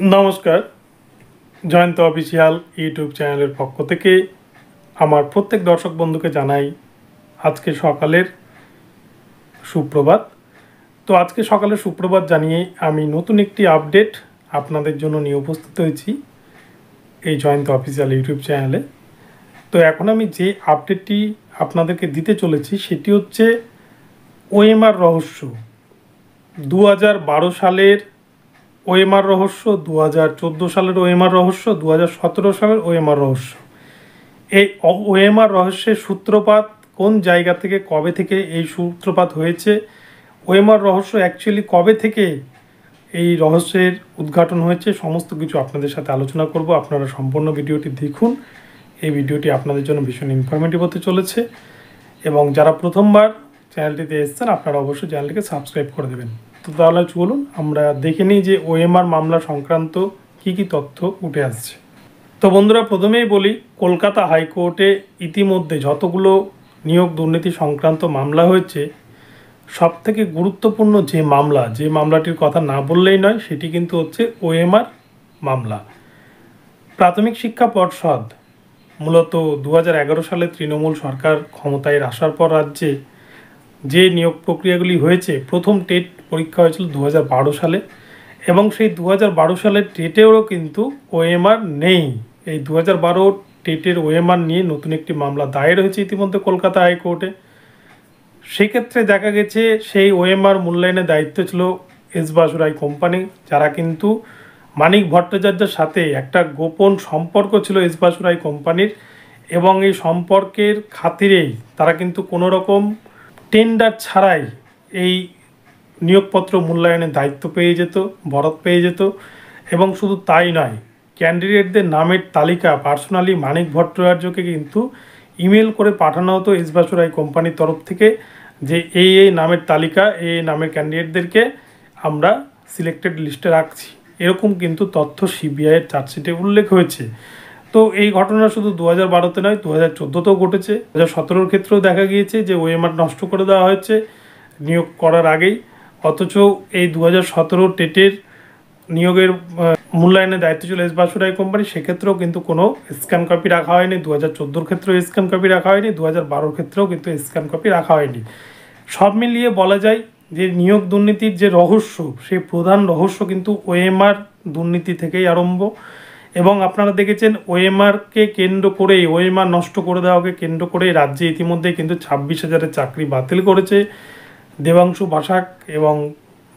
नमस्कार Jayant official YouTube channel पक्ष থেকে আমার প্রত্যেক দর্শক বন্ধুকে জানাই আজকে সকালের সুপ্রভাত। তো আজকে সকালের সুপ্রভাত জানিয়ে আমি নতুন একটি আপডেট আপনাদের জন্য নিয়ে উপস্থিত হয়েছি এই জয়ন্ত অফিশিয়াল ইউটিউব চ্যানেলে। তো এখন আমি যে আপডেটটি আপনাদেরকে দিতে চলেছি সেটি হচ্ছে ওএমআর রহস্য 2012 সালের ওএমআর রহস্য, 2014 সালের ওএমআর রহস্য, 2017 সালের ওএমআর রহস্য। এই ওএমআর রহস্যের সূত্রপাত কোন জায়গা থেকে, কবে থেকে এই সূত্রপাত হয়েছে, ওএমআর রহস্য অ্যাকচুয়ালি কবে থেকে এই রহস্যের উদ্ঘাটন হয়েছে, সমস্ত কিছু আপনাদের সাথে আলোচনা করব। আপনারা সম্পূর্ণ ভিডিওটি দেখুন। এই ভিডিওটি আপনাদের জন্য ভীষণ ইনফরমেটিভ হতে চলেছে এবং যারা প্রথমবার চ্যানেলটিতে এসেছেন আপনারা অবশ্যই চ্যানেলটিকে সাবস্ক্রাইব করে দেবেন। তো তাহলে চলুন আমরা দেখে নিই যে ওএমআর মামলা সংক্রান্ত কি কি তথ্য উঠে আসছে। তো বন্ধুরা, প্রথমেই বলি, কলকাতা হাইকোর্টে ইতিমধ্যে যতগুলো নিয়োগ দুর্নীতি সংক্রান্ত মামলা হয়েছে, সবথেকে গুরুত্বপূর্ণ যে মামলাটির কথা না বললেই নয় সেটি কিন্তু হচ্ছে ওএমআর মামলা। প্রাথমিক শিক্ষা পর্ষদ মূলত 2011 সালে তৃণমূল সরকার ক্ষমতায় আসার পর রাজ্যে যে নিয়োগ প্রক্রিয়াগুলি হয়েছে, প্রথম টেট পরীক্ষা হয়েছিল 2012 সালে এবং সেই 2012 সালের টেটেরও কিন্তু ওএমআর নেই। এই 2012 টেটের ওএমআর নিয়ে নতুন একটি মামলা দায়ের হয়েছে ইতিমধ্যে কলকাতা হাইকোর্টে। সেক্ষেত্রে দেখা গেছে সেই ওএমআর মূল্যায়নের দায়িত্ব ছিল এস বাসুরাই কোম্পানি, যারা কিন্তু মানিক ভট্টাচার্যের সাথে একটা গোপন সম্পর্ক ছিল এস বাসুরাই কোম্পানির এবং এই সম্পর্কের খাতিরেই তারা কিন্তু কোনো রকম টেন্ডার ছাড়াই এই নিয়োগপত্র মূল্যায়নের দায়িত্ব পেয়ে যেত, বরাত পেয়ে যেত। এবং শুধু তাই নয়, ক্যান্ডিডেটদের নামের তালিকা পার্সোনালি মানিক ভট্টাচার্যকে কিন্তু ইমেল করে পাঠানো হতো এস বাসুরাই কোম্পানির তরফ থেকে যে এই নামের তালিকা, এই নামের ক্যান্ডিডেটদেরকে আমরা সিলেক্টেড লিস্টে রাখছি। এরকম কিন্তু তথ্য সিবিআইয়ের চার্জশিটে উল্লেখ হয়েছে। তো এই ঘটনা শুধু 2012-তে নয়, 2014-তেও ঘটেছে। 2017-র ক্ষেত্রেও দেখা গিয়েছে যে ওএমআর নষ্ট করে দেওয়া হয়েছে নিয়োগ করার আগেই। অথচ এই 2017 টেটের নিয়োগের মূল্যায়নের দায়িত্ব ছিল এস বাসুরাই কোম্পানি, সেক্ষেত্রেও কিন্তু কোনো স্ক্যান কপি রাখা হয়নি। 2014-র ক্ষেত্রেও স্ক্যান কপি রাখা হয়নি, 2012-র ক্ষেত্রেও কিন্তু স্ক্যান কপি রাখা হয়নি। সব মিলিয়ে বলা যায় যে নিয়োগ দুর্নীতির যে রহস্য, সেই প্রধান রহস্য কিন্তু ওএমআর দুর্নীতি থেকেই আরম্ভ। এবং আপনারা দেখেছেন ওএমআরকে কেন্দ্র করেই, ওএমআর নষ্ট করে দেওয়াকে কেন্দ্র করেই রাজ্যে ইতিমধ্যে কিন্তু 26,000-এর চাকরি বাতিল করেছে দেবাংশু বাসাক এবং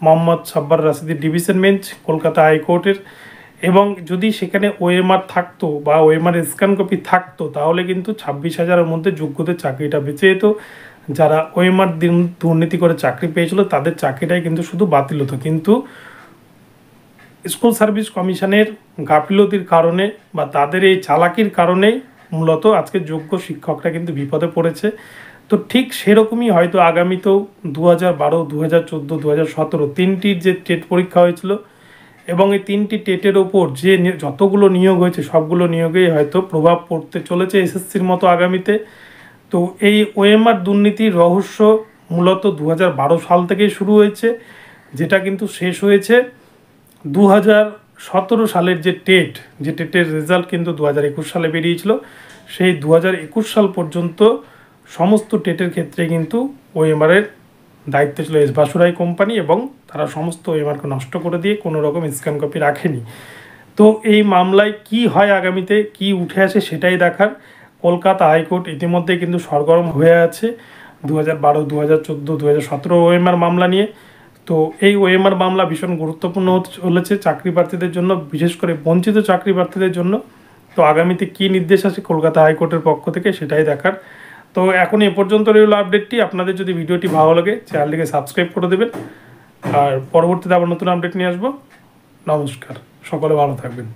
মোহাম্মদ সাব্বার রাশিদের ডিভিশন বেঞ্চ কলকাতা হাইকোর্টের। এবং যদি সেখানে ওএমআর থাকতো বা ওএমআর স্ক্যান কপি থাকতো তাহলে কিন্তু 26,000-এর মধ্যে যোগ্যদের চাকরিটা বেঁচে যেত। যারা ওএমআর দুর্নীতি করে চাকরি পেয়েছিল তাদের চাকরিটাই কিন্তু শুধু বাতিল হতো। কিন্তু স্কুল সার্ভিস কমিশনের গাফিলতির কারণে বা তাদের এই চালাকির কারণেই মূলত আজকে যোগ্য শিক্ষকরা কিন্তু বিপদে পড়েছে। তো ঠিক সেরকমই হয়তো আগামীতেও 2012, 2014, 2017 তিনটির যে টেট পরীক্ষা হয়েছিল এবং এই তিনটি টেটের ওপর যে যতগুলো নিয়োগ হয়েছে সবগুলো নিয়োগেই হয়তো প্রভাব পড়তে চলেছে এসএসসির মতো আগামীতে। তো এই ওএমআর দুর্নীতির রহস্য মূলত 2012 সাল থেকেই শুরু হয়েছে, যেটা কিন্তু শেষ হয়েছে 2017 সালের যে টেটের রেজাল্ট কিন্তু 2021 সালে বেরিয়েছিল। সেই 2021 সাল পর্যন্ত সমস্ত টেটের ক্ষেত্রে কিন্তু ওএমআরের দায়িত্ব ছিল এস বাসুরাই কোম্পানি এবং তারা সমস্ত ওএমআরকে নষ্ট করে দিয়ে কোনো রকম স্ক্যান কপি রাখেনি। তো এই মামলায় কি হয়, আগামীতে কি উঠে আসে সেটাই দেখার। কলকাতা হাইকোর্ট ইতিমধ্যে কিন্তু সরগরম হয়ে আছে 2012, 2014, 2017 ওএমআর মামলা নিয়ে। তো এই ওএমআর মামলা ভীষণ গুরুত্বপূর্ণ হতে চলেছে চাকরি প্রার্থীদের জন্য, বিশেষ করে বঞ্চিত চাকরি প্রার্থীদের জন্য। তো আগামীতে কী নির্দেশ আসে কলকাতা হাইকোর্টের পক্ষ থেকে সেটাই দেখার। তো এখন এ পর্যন্ত রইল আপডেটটি। আপনাদের যদি ভিডিওটি ভালো লাগে চ্যানেলটিকে সাবস্ক্রাইব করে দেবেন আর পরবর্তীতে আবার নতুন আপডেট নিয়ে আসবো। নমস্কার, সকলে ভালো থাকবেন।